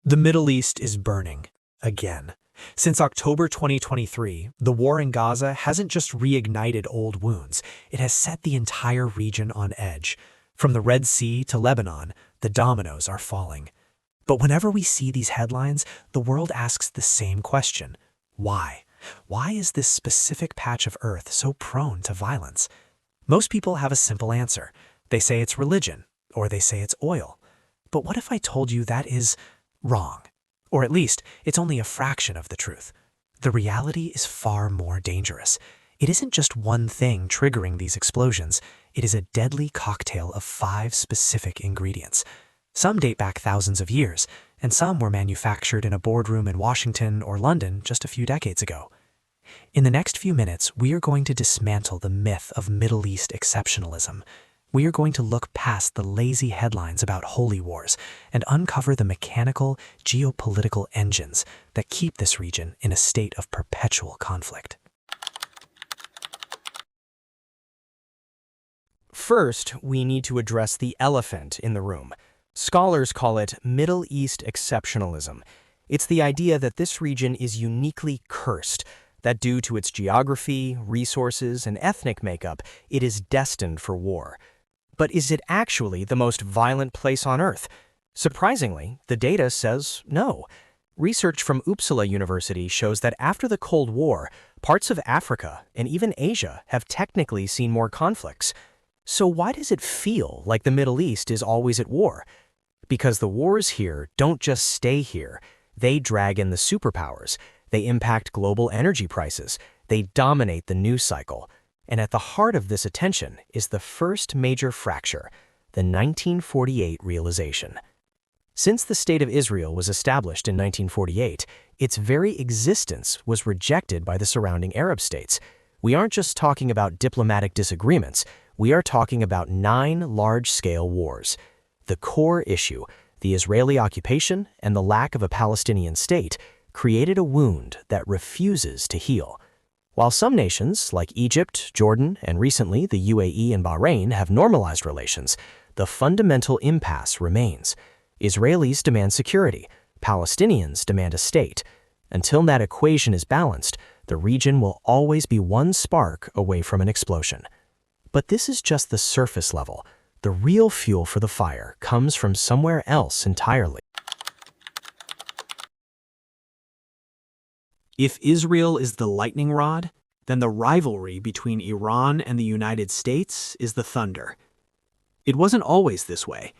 The Middle East is burning, again. Since October 2023, the war in Gaza hasn't just reignited old wounds, it has set the entire region on edge. From the Red Sea to Lebanon, the dominoes are falling. But whenever we see these headlines, the world asks the same question. Why? Why is this specific patch of earth so prone to violence? Most people have a simple answer. They say it's religion, or they say it's oil. But what if I told you that is wrong? Or at least, it's only a fraction of the truth. The reality is far more dangerous. It isn't just one thing triggering these explosions. It is a deadly cocktail of 5 specific ingredients. Some date back thousands of years, and some were manufactured in a boardroom in Washington or London just a few decades ago. In the next few minutes, we are going to dismantle the myth of Middle East exceptionalism. We are going to look past the lazy headlines about holy wars and uncover the mechanical, geopolitical engines that keep this region in a state of perpetual conflict. First, we need to address the elephant in the room. Scholars call it Middle East exceptionalism. It's the idea that this region is uniquely cursed, that due to its geography, resources, and ethnic makeup, it is destined for war. But is it actually the most violent place on Earth? Surprisingly, the data says no. Research from Uppsala University shows that after the Cold War, parts of Africa and even Asia have technically seen more conflicts. So why does it feel like the Middle East is always at war? Because the wars here don't just stay here. They drag in the superpowers. They impact global energy prices. They dominate the news cycle. And at the heart of this attention is the first major fracture, the 1948 realization. Since the State of Israel was established in 1948, its very existence was rejected by the surrounding Arab states. We aren't just talking about diplomatic disagreements, we are talking about 9 large-scale wars. The core issue, the Israeli occupation and the lack of a Palestinian state, created a wound that refuses to heal. While some nations, like Egypt, Jordan, and recently the UAE and Bahrain, have normalized relations, the fundamental impasse remains. Israelis demand security. Palestinians demand a state. Until that equation is balanced, the region will always be one spark away from an explosion. But this is just the surface level. The real fuel for the fire comes from somewhere else entirely. If Israel is the lightning rod, then the rivalry between Iran and the United States is the thunder. It wasn't always this way.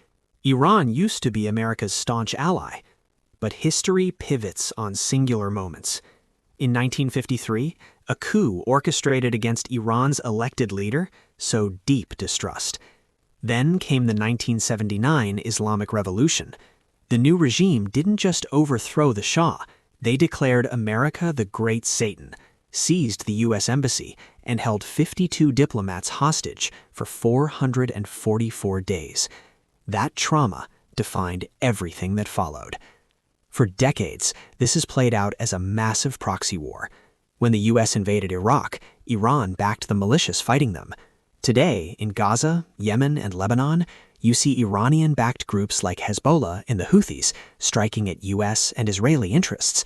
Iran used to be America's staunch ally, but history pivots on singular moments. In 1953, a coup orchestrated against Iran's elected leader sowed deep distrust. Then came the 1979 Islamic Revolution. The new regime didn't just overthrow the Shah. They declared America the Great Satan, seized the U.S. Embassy, and held 52 diplomats hostage for 444 days. That trauma defined everything that followed. For decades, this has played out as a massive proxy war. When the U.S. invaded Iraq, Iran backed the militias fighting them. Today, in Gaza, Yemen, and Lebanon, you see Iranian-backed groups like Hezbollah and the Houthis striking at U.S. and Israeli interests.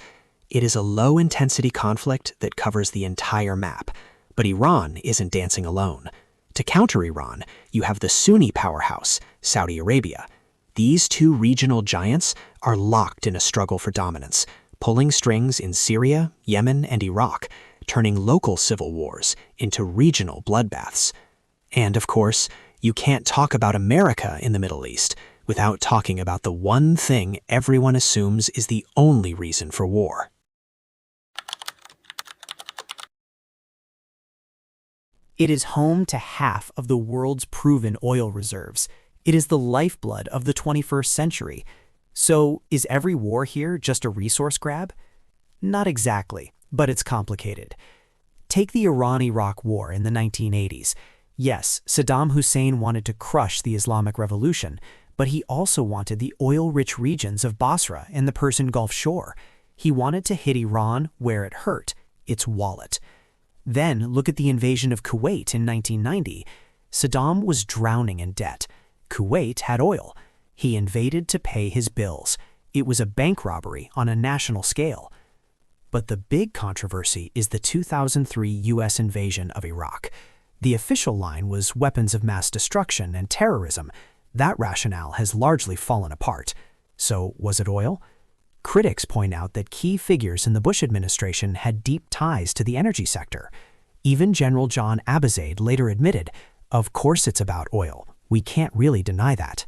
It is a low-intensity conflict that covers the entire map, but Iran isn't dancing alone. To counter Iran, you have the Sunni powerhouse, Saudi Arabia. These 2 regional giants are locked in a struggle for dominance, pulling strings in Syria, Yemen, and Iraq, turning local civil wars into regional bloodbaths. And of course, you can't talk about America in the Middle East without talking about the one thing everyone assumes is the only reason for war. It is home to half of the world's proven oil reserves. It is the lifeblood of the 21st century. So, is every war here just a resource grab? Not exactly, but it's complicated. Take the Iran-Iraq War in the 1980s. Yes, Saddam Hussein wanted to crush the Islamic Revolution, but he also wanted the oil-rich regions of Basra and the Persian Gulf shore. He wanted to hit Iran where it hurt, its wallet. Then look at the invasion of Kuwait in 1990. Saddam was drowning in debt. Kuwait had oil. He invaded to pay his bills. It was a bank robbery on a national scale. But the big controversy is the 2003 U.S. invasion of Iraq. The official line was weapons of mass destruction and terrorism. That rationale has largely fallen apart. So, was it oil? Critics point out that key figures in the Bush administration had deep ties to the energy sector. Even General John Abizaid later admitted, "Of course it's about oil. We can't really deny that."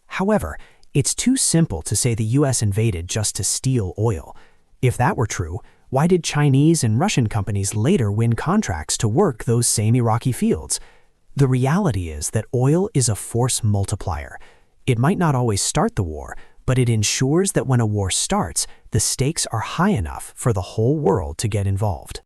However, it's too simple to say the U.S. invaded just to steal oil. If that were true, why did Chinese and Russian companies later win contracts to work those same Iraqi fields? The reality is that oil is a force multiplier. It might not always start the war, but it ensures that when a war starts, the stakes are high enough for the whole world to get involved.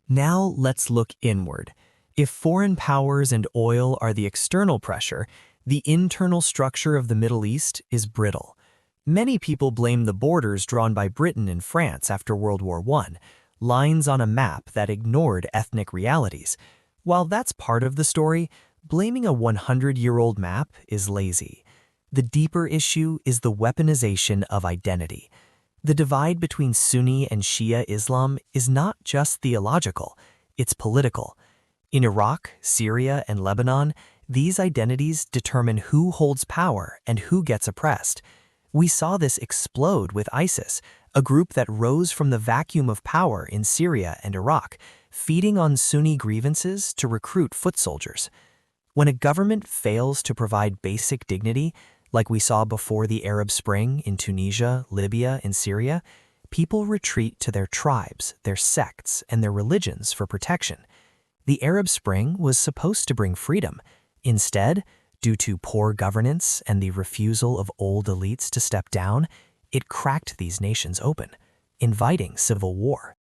Now let's look inward. If foreign powers and oil are the external pressure, the internal structure of the Middle East is brittle. Many people blame the borders drawn by Britain and France after World War I, lines on a map that ignored ethnic realities. While that's part of the story, blaming a 100-year-old map is lazy. The deeper issue is the weaponization of identity. The divide between Sunni and Shia Islam is not just theological, it's political. In Iraq, Syria, and Lebanon, these identities determine who holds power and who gets oppressed. We saw this explode with ISIS, a group that rose from the vacuum of power in Syria and Iraq, feeding on Sunni grievances to recruit foot soldiers. When a government fails to provide basic dignity, like we saw before the Arab Spring in Tunisia, Libya, and Syria, people retreat to their tribes, their sects, and their religions for protection. The Arab Spring was supposed to bring freedom. Instead, due to poor governance and the refusal of old elites to step down, it cracked these nations open, inviting civil war.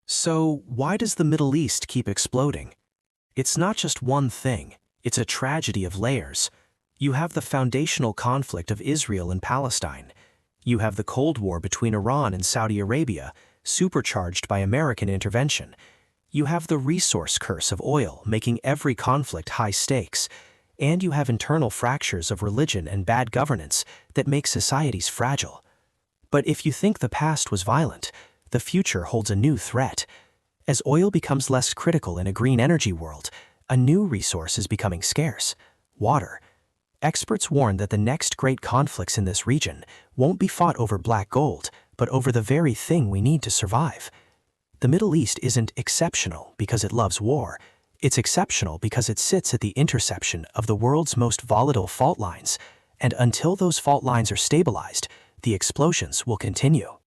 So, why does the Middle East keep exploding? It's not just one thing, it's a tragedy of layers. You have the foundational conflict of Israel and Palestine. You have the Cold War between Iran and Saudi Arabia, supercharged by American intervention. You have the resource curse of oil, making every conflict high stakes. And you have internal fractures of religion and bad governance that make societies fragile. But if you think the past was violent, the future holds a new threat. As oil becomes less critical in a green energy world, a new resource is becoming scarce: water. Experts warn that the next great conflicts in this region won't be fought over black gold, but over the very thing we need to survive. The Middle East isn't exceptional because it loves war. It's exceptional because it sits at the intersection of the world's most volatile fault lines, and until those fault lines are stabilized, the explosions will continue.